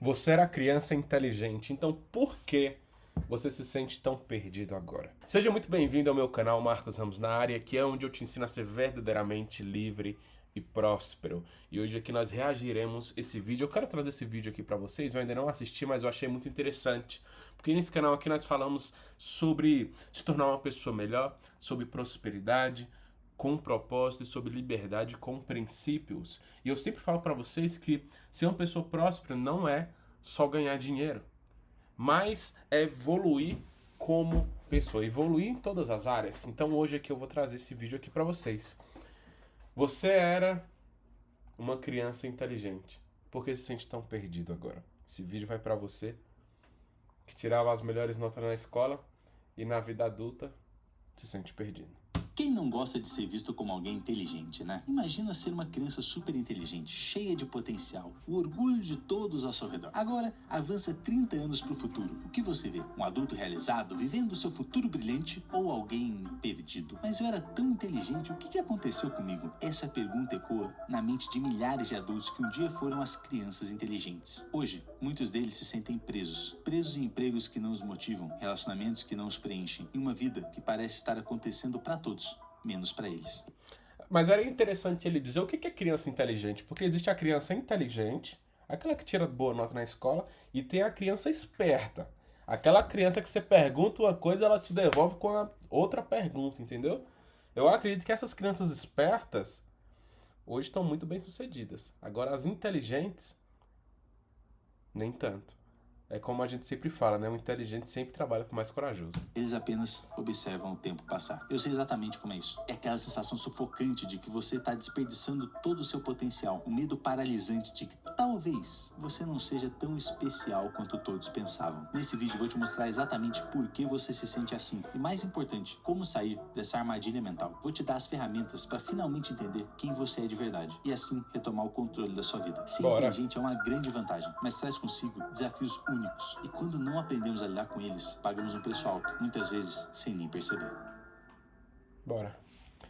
Você era criança inteligente, então por que você se sente tão perdido agora? Seja muito bem-vindo ao meu canal Marcos Ramos na área, que é onde eu te ensino a ser verdadeiramente livre e próspero. E hoje aqui nós reagiremos esse vídeo. Eu quero trazer esse vídeo aqui pra vocês, eu ainda não assisti, mas eu achei muito interessante. Porque nesse canal aqui nós falamos sobre se tornar uma pessoa melhor, sobre prosperidade, com propósito e sobre liberdade com princípios. E eu sempre falo pra vocês que ser uma pessoa próspera não é só ganhar dinheiro, mas é evoluir como pessoa, evoluir em todas as áreas. Então hoje aqui eu vou trazer esse vídeo aqui pra vocês. Você era uma criança inteligente. Por que se sente tão perdido agora? Esse vídeo vai pra você que tirava as melhores notas na escola e na vida adulta se sente perdido. Quem não gosta de ser visto como alguém inteligente, né? Imagina ser uma criança super inteligente, cheia de potencial, o orgulho de todos ao seu redor. Agora, avança 30 anos para o futuro. O que você vê? Um adulto realizado, vivendo o seu futuro brilhante ou alguém perdido? Mas eu era tão inteligente, o que aconteceu comigo? Essa pergunta ecoa na mente de milhares de adultos que um dia foram as crianças inteligentes. Hoje, muitos deles se sentem presos em empregos que não os motivam, relacionamentos que não os preenchem, e uma vida que parece estar acontecendo para todos, menos para eles. Mas era interessante ele dizer o que é criança inteligente, porque existe a criança inteligente, aquela que tira boa nota na escola, e tem a criança esperta. Aquela criança que você pergunta uma coisa, ela te devolve com a outra pergunta, entendeu? Eu acredito que essas crianças espertas hoje estão muito bem sucedidas. Agora as inteligentes, nem tanto. É como a gente sempre fala, né? O inteligente sempre trabalha com o mais corajoso. Eles apenas observam o tempo passar. Eu sei exatamente como é isso. É aquela sensação sufocante de que você está desperdiçando todo o seu potencial. O medo paralisante de que talvez você não seja tão especial quanto todos pensavam. Nesse vídeo eu vou te mostrar exatamente por que você se sente assim. E mais importante, como sair dessa armadilha mental. Vou te dar as ferramentas para finalmente entender quem você é de verdade. E assim retomar o controle da sua vida. Ser inteligente é uma grande vantagem, mas traz consigo desafios únicos. E quando não aprendemos a lidar com eles, pagamos um preço alto, muitas vezes sem nem perceber. Bora.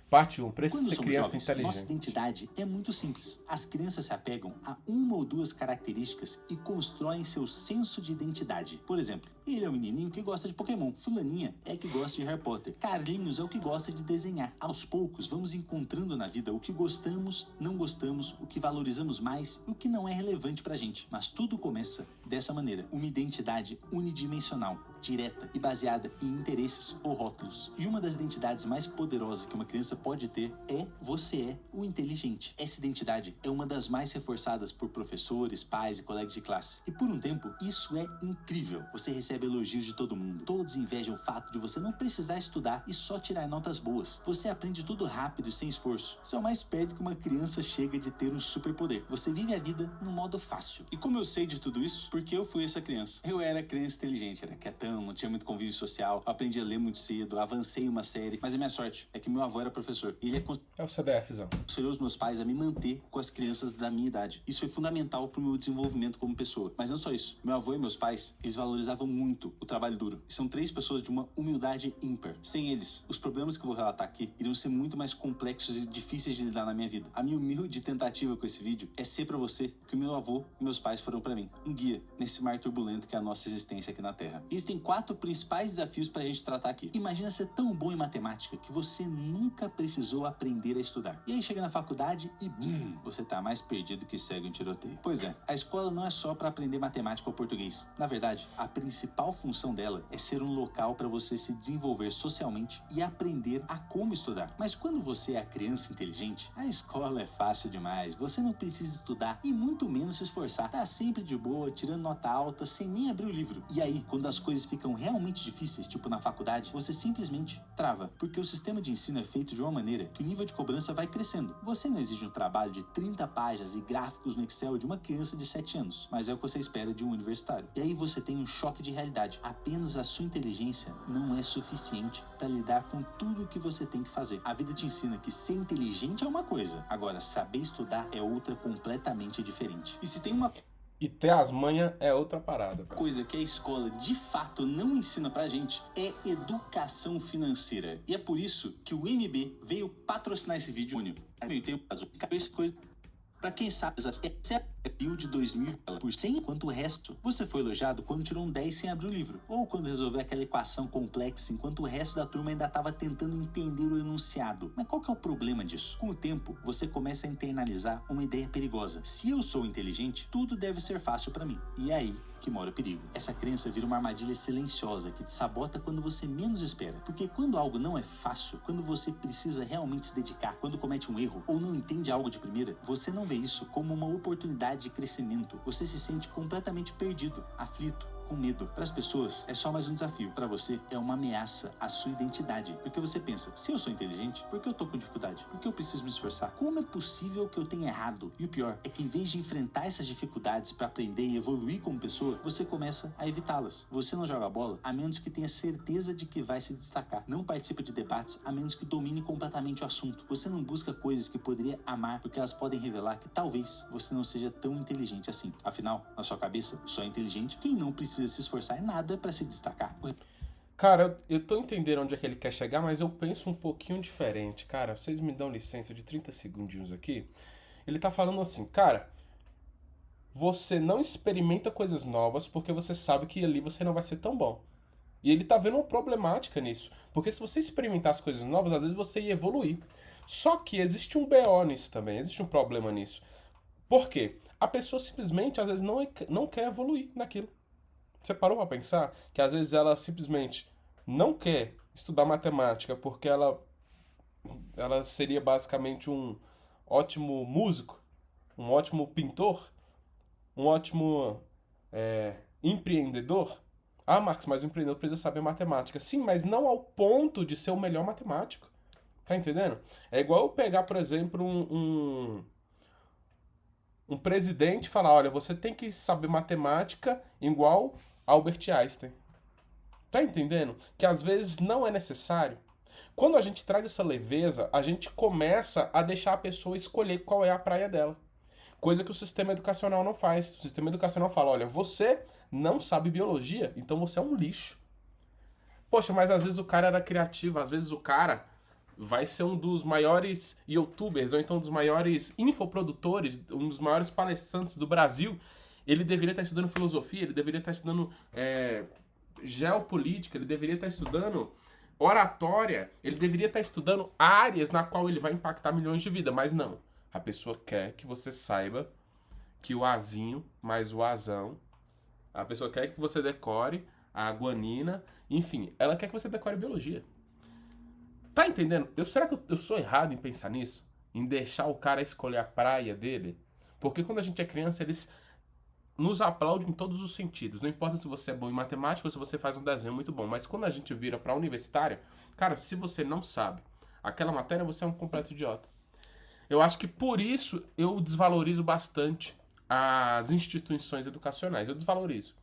Parte 1. Preço de Quando ser somos criança jovens, inteligente. nossa identidade é muito simples. As crianças se apegam a uma ou duas características e constroem seu senso de identidade. Por exemplo, ele é o menininho que gosta de Pokémon. Fulaninha é que gosta de Harry Potter. Carlinhos é o que gosta de desenhar. Aos poucos, vamos encontrando na vida o que gostamos, não gostamos, o que valorizamos mais e o que não é relevante pra gente. Mas tudo começa dessa maneira. Uma identidade unidimensional, direta e baseada em interesses ou rótulos. E uma das identidades mais poderosas que uma criança pode ter é: você é o inteligente. Essa identidade é uma das mais reforçadas por professores, pais e colegas de classe. E por um tempo, isso é incrível. Você recebe elogios de todo mundo. Todos invejam o fato de você não precisar estudar e só tirar notas boas. Você aprende tudo rápido e sem esforço. Isso é o mais perto que uma criança chega de ter um superpoder. Você vive a vida no modo fácil. E como eu sei de tudo isso? Porque eu fui essa criança. Eu era criança inteligente, era quietão, não tinha muito convívio social, aprendi a ler muito cedo, avancei em uma série. Mas a minha sorte é que meu avô era professor. E ele É o CDFzão. aconselhou os meus pais a me manter com as crianças da minha idade. Isso foi fundamental para o meu desenvolvimento como pessoa. Mas não só isso. Meu avô e meus pais, eles valorizavam muito o trabalho duro. E são 3 pessoas de uma humildade ímpar. Sem eles, os problemas que eu vou relatar aqui iriam ser muito mais complexos e difíceis de lidar na minha vida. A minha humilde tentativa com esse vídeo é ser para você o que o meu avô e meus pais foram para mim. Um guia nesse mar turbulento que é a nossa existência aqui na Terra. Existem 4 principais desafios para a gente tratar aqui. Imagina ser tão bom em matemática que você nunca precisou aprender a estudar. E aí chega na faculdade e bum, você tá mais perdido que segue um tiroteio. Pois é, a escola não é só para aprender matemática ou português. Na verdade, a principal função dela é ser um local para você se desenvolver socialmente e aprender a como estudar. Mas quando você é a criança inteligente, a escola é fácil demais. Você não precisa estudar e muito menos se esforçar. Tá sempre de boa, tirando nota alta, sem nem abrir o livro. E aí, quando as coisas ficam realmente difíceis, tipo na faculdade, você simplesmente trava, porque o sistema de ensino é feito de uma maneira que o nível de cobrança vai crescendo. Você não exige um trabalho de 30 páginas e gráficos no Excel de uma criança de 7 anos, mas é o que você espera de um universitário. E aí você tem um choque de realidade. Apenas a sua inteligência não é suficiente para lidar com tudo o que você tem que fazer. A vida te ensina que ser inteligente é uma coisa, agora saber estudar é outra completamente diferente. E se tem uma E ter as manhas é outra parada, velho. coisa que a escola de fato não ensina pra gente é educação financeira. E é por isso que o MB veio patrocinar esse vídeo único. Meio tempo, essa coisa, pra quem sabe, essa é Bio de 2000 por 100, enquanto o resto você foi elogiado quando tirou um 10 sem abrir o livro, ou quando resolveu aquela equação complexa enquanto o resto da turma ainda estava tentando entender o enunciado. Mas qual que é o problema disso? Com o tempo, você começa a internalizar uma ideia perigosa. Se eu sou inteligente, tudo deve ser fácil para mim. E é aí que mora o perigo. Essa crença vira uma armadilha silenciosa que te sabota quando você menos espera. Porque quando algo não é fácil, quando você precisa realmente se dedicar, quando comete um erro ou não entende algo de primeira, você não vê isso como uma oportunidade de crescimento. Você se sente completamente perdido, aflito, com medo. Para as pessoas, é só mais um desafio. Para você, é uma ameaça à sua identidade. Porque você pensa, se eu sou inteligente, por que eu tô com dificuldade? Por que eu preciso me esforçar? Como é possível que eu tenha errado? E o pior é que em vez de enfrentar essas dificuldades para aprender e evoluir como pessoa, você começa a evitá-las. Você não joga bola a menos que tenha certeza de que vai se destacar. Não participa de debates a menos que domine completamente o assunto. Você não busca coisas que poderia amar porque elas podem revelar que talvez você não seja tão inteligente assim. Afinal, na sua cabeça, só é inteligente quem não precisa se esforçar em nada para se destacar. Cara, eu tô entendendo onde é que ele quer chegar, mas eu penso um pouquinho diferente. Cara, vocês me dão licença de 30 segundinhos aqui. Ele tá falando assim, cara, você não experimenta coisas novas porque você sabe que ali você não vai ser tão bom. E ele tá vendo uma problemática nisso. Porque se você experimentar as coisas novas, às vezes você ia evoluir. Só que existe um BO nisso também, existe um problema nisso. Por quê? A pessoa simplesmente, às vezes, não quer evoluir naquilo. Você parou pra pensar que às vezes ela simplesmente não quer estudar matemática porque ela seria basicamente um ótimo músico, um ótimo pintor, um ótimo empreendedor? Ah, Marcos, mas o empreendedor precisa saber matemática. Sim, mas não ao ponto de ser o melhor matemático. Tá entendendo? É igual eu pegar, por exemplo, um presidente e falar, olha, você tem que saber matemática igual Albert Einstein. Tá entendendo? Que às vezes não é necessário. Quando a gente traz essa leveza, a gente começa a deixar a pessoa escolher qual é a praia dela. Coisa que o sistema educacional não faz. O sistema educacional fala, olha, você não sabe biologia, então você é um lixo. Poxa, mas às vezes o cara era criativo, às vezes o cara vai ser um dos maiores youtubers, ou então um dos maiores infoprodutores, um dos maiores palestrantes do Brasil. Ele deveria estar estudando filosofia, ele deveria estar estudando geopolítica, ele deveria estar estudando oratória, ele deveria estar estudando áreas na qual ele vai impactar milhões de vidas, mas não. A pessoa quer que você saiba que o azinho mais o azão, a pessoa quer que você decore a guanina, enfim, ela quer que você decore biologia. Tá entendendo? Será que eu sou errado em pensar nisso? Em deixar o cara escolher a praia dele? Porque quando a gente é criança, eles nos aplaudem em todos os sentidos. Não importa se você é bom em matemática ou se você faz um desenho muito bom. Mas quando a gente vira pra universitária, cara, se você não sabe aquela matéria, você é um completo idiota. Eu acho que por isso eu desvalorizo bastante as instituições educacionais. Eu desvalorizo.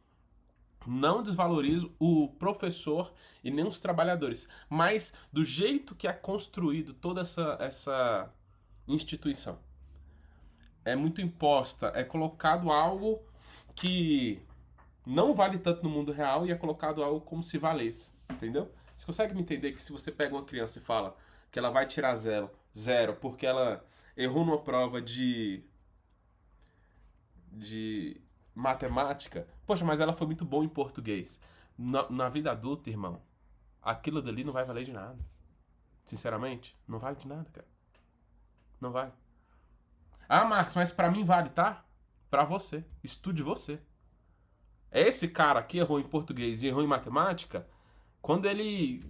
Não desvalorizo o professor e nem os trabalhadores, mas do jeito que é construído toda essa instituição. É muito imposta, é colocado algo que não vale tanto no mundo real e é colocado algo como se valesse, entendeu? Você consegue me entender que se você pega uma criança e fala que ela vai tirar zero porque ela errou numa prova de matemática, poxa, mas ela foi muito boa em português. Na vida adulta, irmão, aquilo dali não vai valer de nada. Sinceramente, não vale de nada, cara. Não vale. Ah, Marcos, mas pra mim vale, tá? Pra você. Estude você. Esse cara que errou em português e errou em matemática, quando ele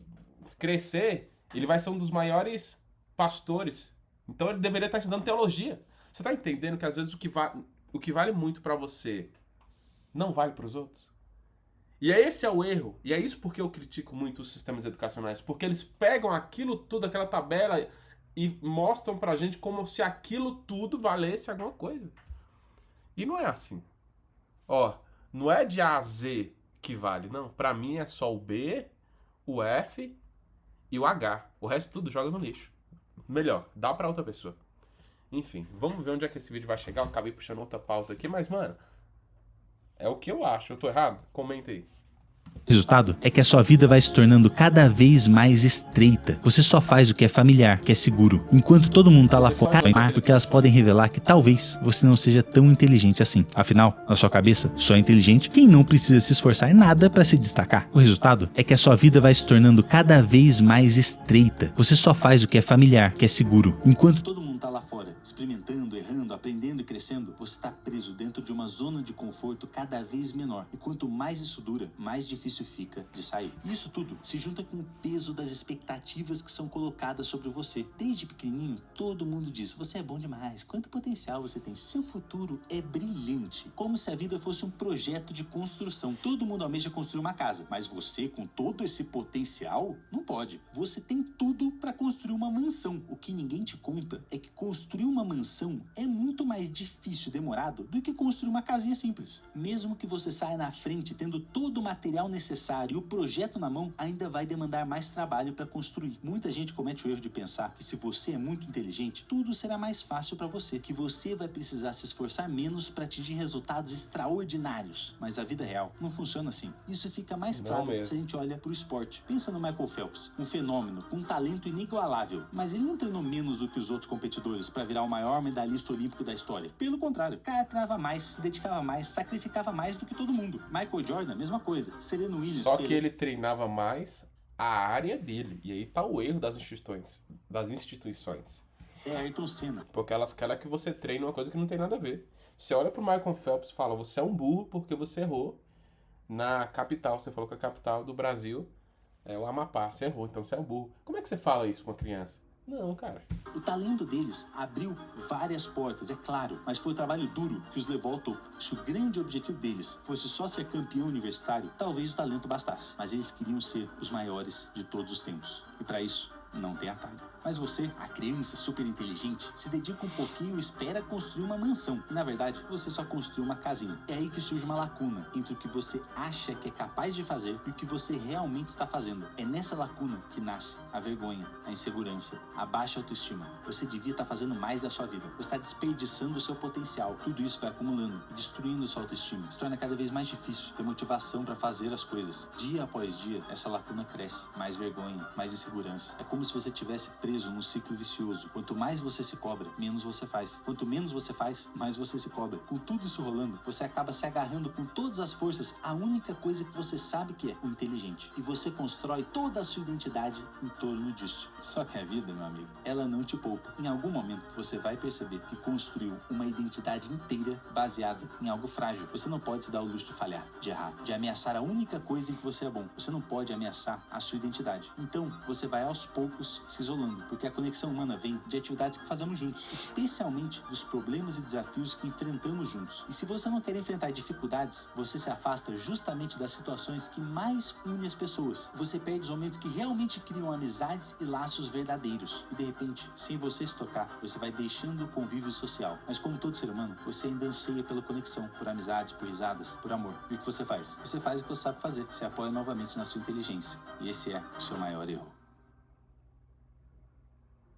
crescer, ele vai ser um dos maiores pastores. Então ele deveria estar estudando teologia. Você tá entendendo que às vezes o que vale muito pra você não vale pros outros? E esse é o erro. E é isso porque eu critico muito os sistemas educacionais. Porque eles pegam aquilo tudo, aquela tabela, e mostram pra gente como se aquilo tudo valesse alguma coisa. E não é assim. Ó, não é de A a Z que vale, não. Pra mim é só o B, o F e o H. O resto tudo joga no lixo. Melhor, dá pra outra pessoa. Enfim, vamos ver onde é que esse vídeo vai chegar. Eu acabei puxando outra pauta aqui, mas, mano, é o que eu acho. Eu tô errado? Comenta aí. Resultado é que a sua vida vai se tornando cada vez mais estreita. Você só faz o que é familiar, que é seguro, enquanto todo mundo tá lá focado porque elas podem revelar que talvez você não seja tão inteligente assim. Afinal, na sua cabeça, só é inteligente quem não precisa se esforçar em nada para se destacar. O resultado é que a sua vida vai se tornando cada vez mais estreita. Você só faz o que é familiar, que é seguro, enquanto todo mundo tá lá fora, experimentando, errando, aprendendo e crescendo, você tá preso dentro de uma zona de conforto cada vez menor. E quanto mais isso dura, mais difícil fica de sair. E isso tudo se junta com o peso das expectativas que são colocadas sobre você. Desde pequenininho, todo mundo diz: você é bom demais, quanto potencial você tem, seu futuro é brilhante. Como se a vida fosse um projeto de construção. Todo mundo almeja construir uma casa, mas você, com todo esse potencial, não pode. Você tem tudo para construir uma mansão. O que ninguém te conta é que construir uma mansão é muito mais difícil e demorado do que construir uma casinha simples. Mesmo que você saia na frente tendo todo o material necessário e o projeto na mão, ainda vai demandar mais trabalho para construir. Muita gente comete o erro de pensar que se você é muito inteligente, tudo será mais fácil para você, que você vai precisar se esforçar menos para atingir resultados extraordinários. Mas a vida real não funciona assim. Isso fica mais claro se a gente olha para o esporte. Pensa no Michael Phelps, um fenômeno com um talento inigualável, mas ele não treinou menos do que os outros competidores para virar o maior medalhista olímpico da história. Pelo contrário, o cara treinava mais, se dedicava mais, sacrificava mais do que todo mundo. Michael Jordan, mesma coisa. Serena Williams... Só que ele treinava mais a área dele. E aí tá o erro das instituições. É Ayrton Senna. Porque elas querem que você treine uma coisa que não tem nada a ver. Você olha pro Michael Phelps e fala: você é um burro porque você errou na capital. Você falou que a capital do Brasil é o Amapá. Você errou, então você é um burro. Como é que você fala isso com uma criança? Não, cara. O talento deles abriu várias portas, é claro, mas foi o trabalho duro que os levou ao topo. Se o grande objetivo deles fosse só ser campeão universitário, talvez o talento bastasse. Mas eles queriam ser os maiores de todos os tempos. E para isso, não tem atalho. Mas você, a criança super inteligente, se dedica um pouquinho e espera construir uma mansão. E na verdade, você só construiu uma casinha. É aí que surge uma lacuna entre o que você acha que é capaz de fazer e o que você realmente está fazendo. É nessa lacuna que nasce a vergonha, a insegurança, a baixa autoestima. Você devia estar fazendo mais da sua vida. Você está desperdiçando o seu potencial. Tudo isso vai acumulando e destruindo sua autoestima. Se torna cada vez mais difícil ter motivação para fazer as coisas. Dia após dia, essa lacuna cresce. Mais vergonha, mais insegurança. É como se você tivesse preso num ciclo vicioso. Quanto mais você se cobra, menos você faz. Quanto menos você faz, mais você se cobra. Com tudo isso rolando, você acaba se agarrando com todas as forças à única coisa que você sabe que é: o inteligente. E você constrói toda a sua identidade em torno disso. Só que a vida, meu amigo, ela não te poupa. Em algum momento, você vai perceber que construiu uma identidade inteira baseada em algo frágil. Você não pode se dar o luxo de falhar, de errar, de ameaçar a única coisa em que você é bom. Você não pode ameaçar a sua identidade. Então, você vai aos poucos se isolando, porque a conexão humana vem de atividades que fazemos juntos, especialmente dos problemas e desafios que enfrentamos juntos. E se você não quer enfrentar dificuldades, você se afasta justamente das situações que mais unem as pessoas. Você perde os momentos que realmente criam amizades e laços verdadeiros. E de repente, sem você se tocar, você vai deixando o convívio social. Mas como todo ser humano, você ainda anseia pela conexão, por amizades, por risadas, por amor. E o que você faz? Você faz o que você sabe fazer. Você apoia novamente na sua inteligência. E esse é o seu maior erro.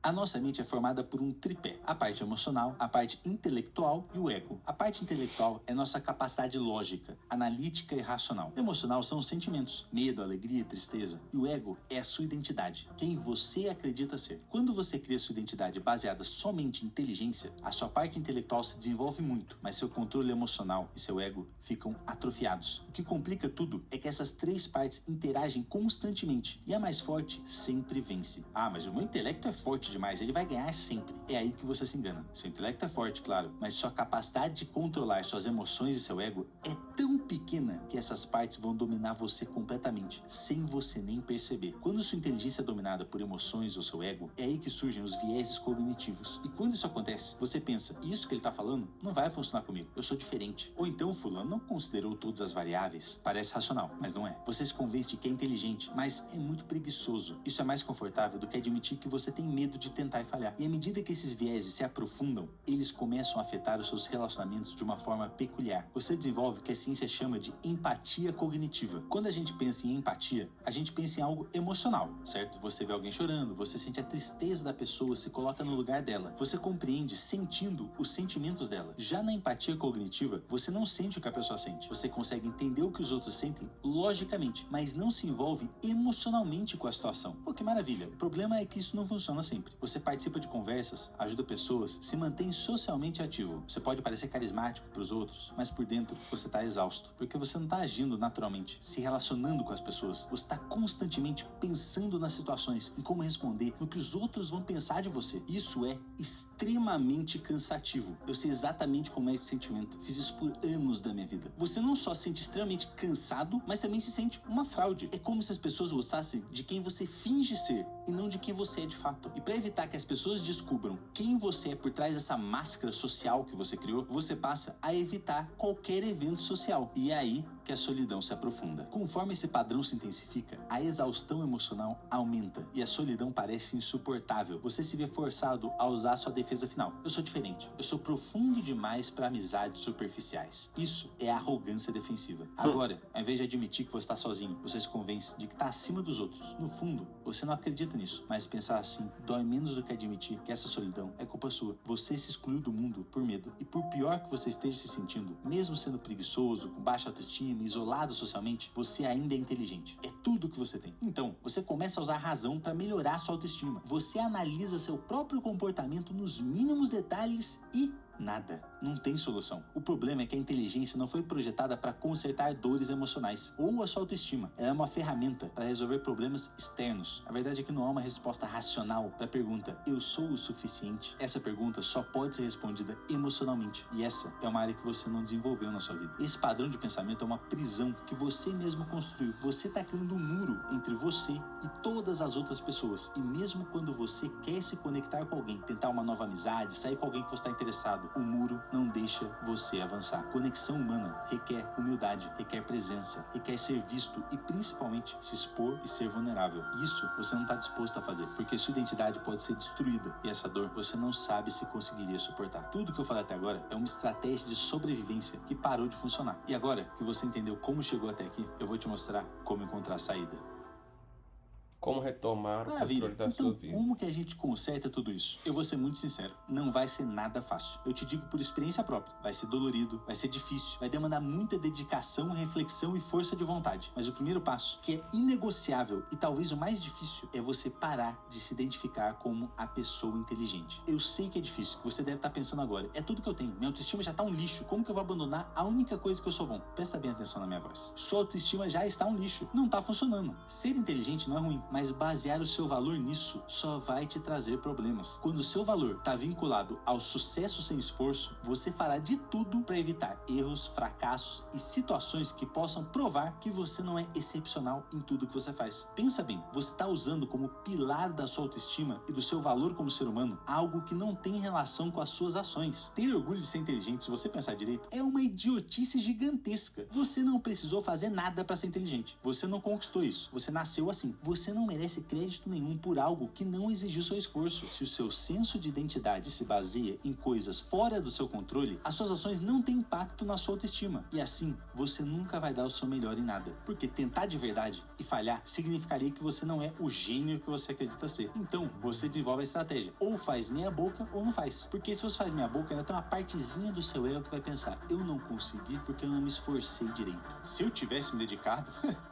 A nossa mente é formada por um tripé: a parte emocional, a parte intelectual e o ego. A parte intelectual é nossa capacidade lógica, analítica e racional. O emocional são os sentimentos: medo, alegria, tristeza. E o ego é a sua identidade, quem você acredita ser. Quando você cria sua identidade baseada somente em inteligência, a sua parte intelectual se desenvolve muito, mas seu controle emocional e seu ego ficam atrofiados. O que complica tudo é que essas três partes interagem constantemente e a mais forte sempre vence. Ah, mas o meu intelecto é forte demais, ele vai ganhar sempre. É aí que você se engana. Seu intelecto é forte, claro, mas sua capacidade de controlar suas emoções e seu ego é tão pequena que essas partes vão dominar você completamente, sem você nem perceber. Quando sua inteligência é dominada por emoções ou seu ego, é aí que surgem os vieses cognitivos. E quando isso acontece, você pensa: isso que ele tá falando não vai funcionar comigo, eu sou diferente. Ou então o fulano não considerou todas as variáveis. Parece racional, mas não é. Você se convence de que é inteligente, mas é muito preguiçoso. Isso é mais confortável do que admitir que você tem medo medo de tentar e falhar. E à medida que esses vieses se aprofundam, eles começam a afetar os seus relacionamentos de uma forma peculiar. Você desenvolve o que a ciência chama de empatia cognitiva. Quando a gente pensa em empatia, a gente pensa em algo emocional, certo? Você vê alguém chorando, você sente a tristeza da pessoa, se coloca no lugar dela. Você compreende sentindo os sentimentos dela. Já na empatia cognitiva, você não sente o que a pessoa sente. Você consegue entender o que os outros sentem logicamente, mas não se envolve emocionalmente com a situação. Pô, que maravilha. O problema é que isso não funciona sempre. Você participa de conversas, ajuda pessoas, se mantém socialmente ativo. Você pode parecer carismático para os outros, mas por dentro você está exausto, porque você não está agindo naturalmente, se relacionando com as pessoas. Você está constantemente pensando nas situações, em como responder, no que os outros vão pensar de você. Isso é extremamente cansativo. Eu sei exatamente como é esse sentimento. Fiz isso por anos da minha vida. Você não só se sente extremamente cansado, mas também se sente uma fraude. É como se as pessoas gostassem de quem você finge ser e não de quem você é de fato. E para evitar que as pessoas descubram quem você é por trás dessa máscara social que você criou, você passa a evitar qualquer evento social. E é aí que a solidão se aprofunda. Conforme esse padrão se intensifica, a exaustão emocional aumenta e a solidão parece insuportável. Você se vê forçado a usar sua defesa final. Eu sou diferente. Eu sou profundo demais para amizades superficiais. Isso é arrogância defensiva. Agora, ao invés de admitir que você está sozinho, você se convence de que está acima dos outros. No fundo, você não acredita nisso, mas pensar assim dói menos do que admitir que essa solidão é culpa sua. Você se excluiu do mundo por medo e por pior que você esteja se sentindo, mesmo sendo preguiçoso, com baixa autoestima, isolado socialmente, você ainda é inteligente. É tudo o que você tem. Então, você começa a usar a razão para melhorar sua autoestima. Você analisa seu próprio comportamento nos mínimos detalhes e nada. Não tem solução. O problema é que a inteligência não foi projetada para consertar dores emocionais ou a sua autoestima. Ela é uma ferramenta para resolver problemas externos. A verdade é que não há uma resposta racional para a pergunta: eu sou o suficiente? Essa pergunta só pode ser respondida emocionalmente. E essa é uma área que você não desenvolveu na sua vida. Esse padrão de pensamento é uma prisão que você mesmo construiu. Você está criando um muro entre você e todas as outras pessoas. E mesmo quando você quer se conectar com alguém, tentar uma nova amizade, sair com alguém que você está interessado, o muro não deixa você avançar. Conexão humana requer humildade, requer presença, requer ser visto e principalmente se expor e ser vulnerável. Isso você não está disposto a fazer, porque sua identidade pode ser destruída e essa dor você não sabe se conseguiria suportar. Tudo que eu falei até agora é uma estratégia de sobrevivência que parou de funcionar. E agora que você entendeu como chegou até aqui, eu vou te mostrar como encontrar a saída. Como retomar o Maravilha. controle da Então, sua vida. como que a gente conserta tudo isso? Eu vou ser muito sincero, não vai ser nada fácil. Eu te digo por experiência própria. Vai ser dolorido, vai ser difícil, vai demandar muita dedicação, reflexão e força de vontade. Mas o primeiro passo, que é inegociável e talvez o mais difícil, é você parar de se identificar como a pessoa inteligente. Eu sei que é difícil, que você deve estar pensando agora. É tudo que eu tenho, minha autoestima já está um lixo. Como que eu vou abandonar a única coisa que eu sou bom? Presta bem atenção na minha voz. Sua autoestima já está um lixo. Não está funcionando. Ser inteligente não é ruim, mas basear o seu valor nisso só vai te trazer problemas. Quando o seu valor está vinculado ao sucesso sem esforço, você fará de tudo para evitar erros, fracassos e situações que possam provar que você não é excepcional em tudo que você faz. Pensa bem, você está usando como pilar da sua autoestima e do seu valor como ser humano algo que não tem relação com as suas ações. Ter orgulho de ser inteligente, se você pensar direito, é uma idiotice gigantesca. Você não precisou fazer nada para ser inteligente. Você não conquistou isso. Você nasceu assim. Você não merece crédito nenhum por algo que não exigiu seu esforço. Se o seu senso de identidade se baseia em coisas fora do seu controle, as suas ações não têm impacto na sua autoestima. E assim, você nunca vai dar o seu melhor em nada. Porque tentar de verdade e falhar significaria que você não é o gênio que você acredita ser. Então, você desenvolve a estratégia. Ou faz meia boca ou não faz. Porque se você faz meia boca, ainda tem uma partezinha do seu ego que vai pensar: eu não consegui porque eu não me esforcei direito. Se eu tivesse me dedicado,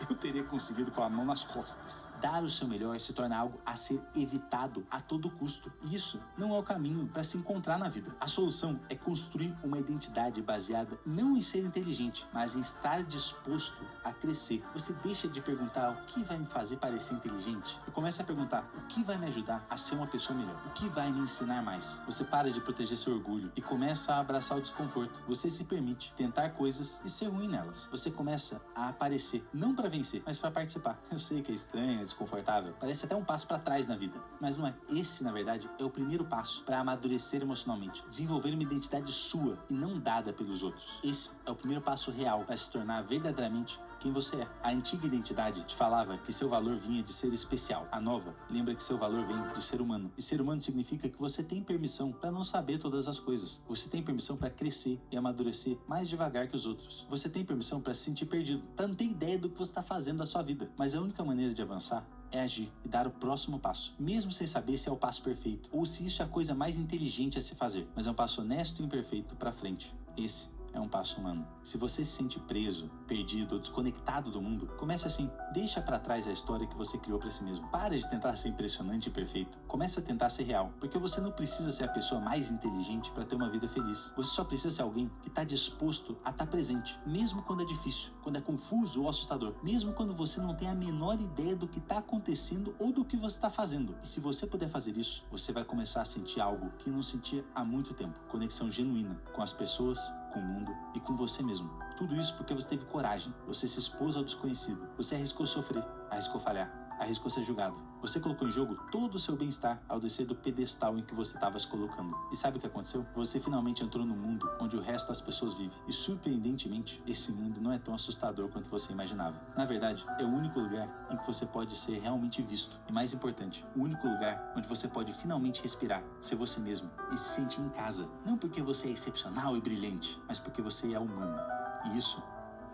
eu teria conseguido com a mão nas costas. Dar o seu melhor se torna algo a ser evitado a todo custo. E isso não é o caminho para se encontrar na vida. A solução é construir uma identidade baseada não em ser inteligente, mas em estar disposto a crescer. Você deixa de perguntar o que vai me fazer parecer inteligente e começa a perguntar o que vai me ajudar a ser uma pessoa melhor, o que vai me ensinar mais. Você para de proteger seu orgulho e começa a abraçar o desconforto. Você se permite tentar coisas e ser ruim nelas. Você começa a aparecer, não para vencer, mas para participar. Eu sei que é estranho, é desconfortável, parece até um passo para trás na vida, mas não é. Esse, na verdade, é o primeiro passo para amadurecer emocionalmente, desenvolver uma identidade sua e não dada pelos outros. Esse é o primeiro passo real para se tornar verdadeiramente quem você é. A antiga identidade te falava que seu valor vinha de ser especial. A nova lembra que seu valor vem de ser humano. E ser humano significa que você tem permissão para não saber todas as coisas. Você tem permissão para crescer e amadurecer mais devagar que os outros. Você tem permissão para se sentir perdido, para não ter ideia do que você está fazendo da sua vida. Mas a única maneira de avançar é agir e dar o próximo passo, mesmo sem saber se é o passo perfeito ou se isso é a coisa mais inteligente a se fazer, mas é um passo honesto e imperfeito para frente. Esse é um passo humano. Se você se sente preso, perdido ou desconectado do mundo, comece assim. Deixa para trás a história que você criou para si mesmo. Para de tentar ser impressionante e perfeito. Comece a tentar ser real, porque você não precisa ser a pessoa mais inteligente para ter uma vida feliz. Você só precisa ser alguém que está disposto a estar presente, mesmo quando é difícil, quando é confuso ou assustador, mesmo quando você não tem a menor ideia do que está acontecendo ou do que você está fazendo. E se você puder fazer isso, você vai começar a sentir algo que não sentia há muito tempo. Conexão genuína com as pessoas, com o mundo e com você mesmo. Tudo isso porque você teve coragem, você se expôs ao desconhecido, você arriscou sofrer, arriscou falhar, arriscou ser julgado. Você colocou em jogo todo o seu bem-estar ao descer do pedestal em que você estava se colocando. E sabe o que aconteceu? Você finalmente entrou no mundo onde o resto das pessoas vive. E surpreendentemente, esse mundo não é tão assustador quanto você imaginava. Na verdade, é o único lugar em que você pode ser realmente visto. E mais importante, o único lugar onde você pode finalmente respirar, ser você mesmo e se sentir em casa. Não porque você é excepcional e brilhante, mas porque você é humano. E isso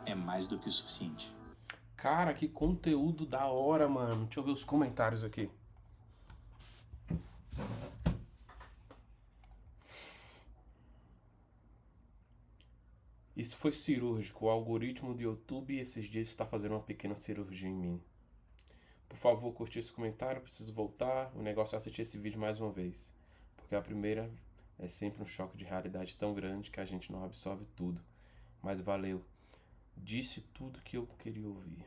é mais do que o suficiente. Cara, que conteúdo da hora, mano. Deixa eu ver os comentários aqui. Isso foi cirúrgico. O algoritmo do YouTube esses dias está fazendo uma pequena cirurgia em mim. Por favor, curtir esse comentário. Preciso voltar. O negócio é assistir esse vídeo mais uma vez. Porque a primeira é sempre um choque de realidade tão grande que a gente não absorve tudo. Mas valeu. Disse tudo que eu queria ouvir.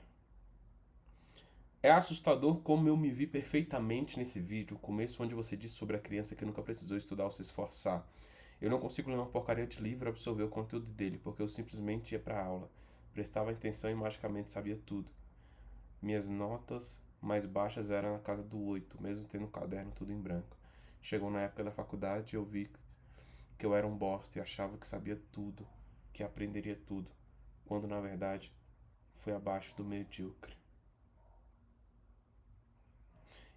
É assustador como eu me vi perfeitamente nesse vídeo, o começo onde você disse sobre a criança que nunca precisou estudar ou se esforçar. Eu não consigo ler uma porcaria de livro e absorver o conteúdo dele, porque eu simplesmente ia pra aula, prestava atenção e magicamente sabia tudo. Minhas notas mais baixas eram na casa do 8, mesmo tendo o caderno tudo em branco. Chegou na época da faculdade e eu vi que eu era um bosta e achava que sabia tudo, que aprenderia tudo, quando na verdade foi abaixo do medíocre.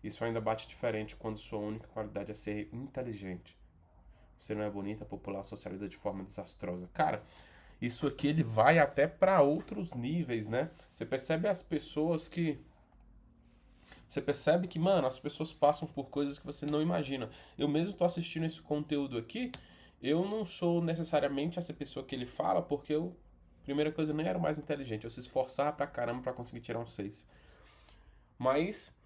Isso ainda bate diferente quando sua única qualidade é ser inteligente. Você não é bonita, popular, socializa de forma desastrosa. Cara, isso aqui ele vai até para outros níveis, né? Você percebe as pessoas que... Você percebe que, mano, as pessoas passam por coisas que você não imagina. Eu mesmo tô assistindo esse conteúdo aqui, eu não sou necessariamente essa pessoa que ele fala, porque eu, primeira coisa, nem era mais inteligente. Eu se esforçava pra caramba pra conseguir tirar um 6. Mas...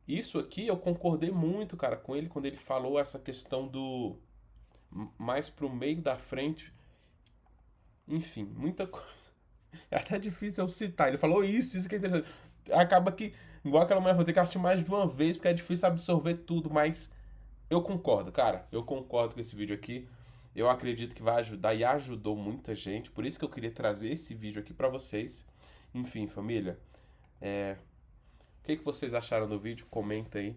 isso aqui eu concordei muito, cara, com ele quando ele falou essa questão do mais pro meio da frente. Enfim, muita coisa. É até difícil eu citar. Ele falou isso que é interessante. Acaba que, igual aquela mulher, vou ter que assistir mais de uma vez porque é difícil absorver tudo, mas eu concordo, cara. Eu concordo com esse vídeo aqui. Eu acredito que vai ajudar e ajudou muita gente. Por isso que eu queria trazer esse vídeo aqui pra vocês. Enfim, família, o que vocês acharam do vídeo? Comenta aí,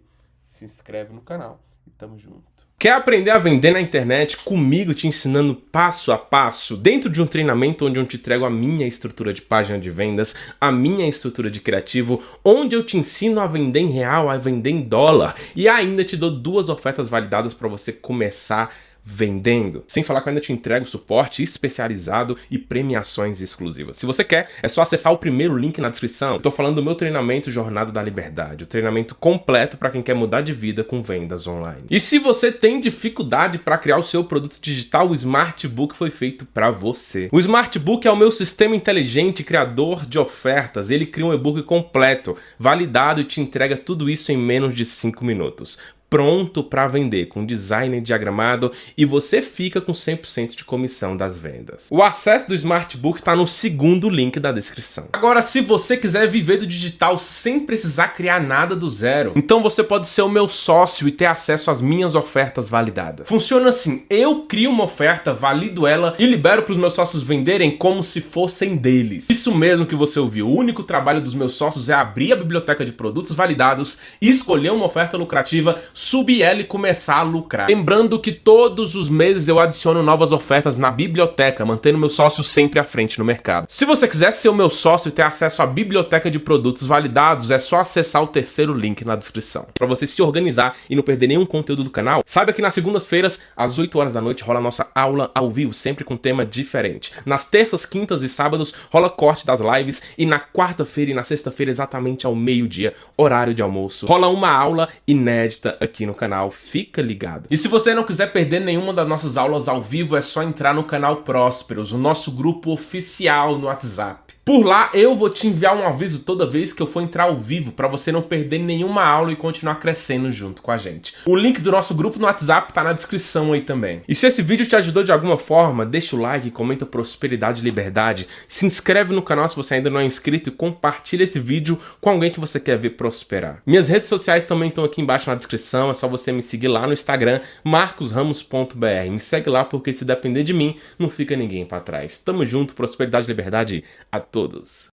se inscreve no canal e tamo junto. Quer aprender a vender na internet comigo te ensinando passo a passo dentro de um treinamento onde eu te entrego a minha estrutura de página de vendas, a minha estrutura de criativo, onde eu te ensino a vender em real, a vender em dólar e ainda te dou 2 ofertas validadas para você começar vendendo. Sem falar que eu ainda te entrego suporte especializado e premiações exclusivas. Se você quer, é só acessar o primeiro link na descrição. Eu tô falando do meu treinamento Jornada da Liberdade, o treinamento completo para quem quer mudar de vida com vendas online. E se você tem dificuldade para criar o seu produto digital, o Smartbook foi feito para você. O Smartbook é o meu sistema inteligente criador de ofertas. Ele cria um e-book completo, validado e te entrega tudo isso em menos de 5 minutos. Pronto para vender, com design diagramado e você fica com 100% de comissão das vendas. O acesso do Smartbook está no segundo link da descrição. Agora, se você quiser viver do digital sem precisar criar nada do zero, então você pode ser o meu sócio e ter acesso às minhas ofertas validadas. Funciona assim, eu crio uma oferta, valido ela e libero para os meus sócios venderem como se fossem deles. Isso mesmo que você ouviu, o único trabalho dos meus sócios é abrir a biblioteca de produtos validados, escolher uma oferta lucrativa, subir ela e começar a lucrar. Lembrando que todos os meses eu adiciono novas ofertas na biblioteca, mantendo meu sócio sempre à frente no mercado. Se você quiser ser o meu sócio e ter acesso à biblioteca de produtos validados, é só acessar o terceiro link na descrição. Para você se organizar e não perder nenhum conteúdo do canal, saiba que nas segundas-feiras, às 8 horas da noite, rola a nossa aula ao vivo, sempre com tema diferente. Nas terças, quintas e sábados, rola corte das lives e na quarta-feira e na sexta-feira, exatamente ao meio-dia, horário de almoço, rola uma aula inédita aqui no canal, fica ligado. E se você não quiser perder nenhuma das nossas aulas ao vivo, é só entrar no canal Prósperos, o nosso grupo oficial no WhatsApp. Por lá eu vou te enviar um aviso toda vez que eu for entrar ao vivo para você não perder nenhuma aula e continuar crescendo junto com a gente. O link do nosso grupo no WhatsApp tá na descrição aí também. E se esse vídeo te ajudou de alguma forma, deixa o like, comenta prosperidade e liberdade, se inscreve no canal se você ainda não é inscrito e compartilha esse vídeo com alguém que você quer ver prosperar. Minhas redes sociais também estão aqui embaixo na descrição, é só você me seguir lá no Instagram, marcosramos.br. Me segue lá porque se depender de mim, não fica ninguém para trás. Tamo junto, prosperidade e liberdade a todos.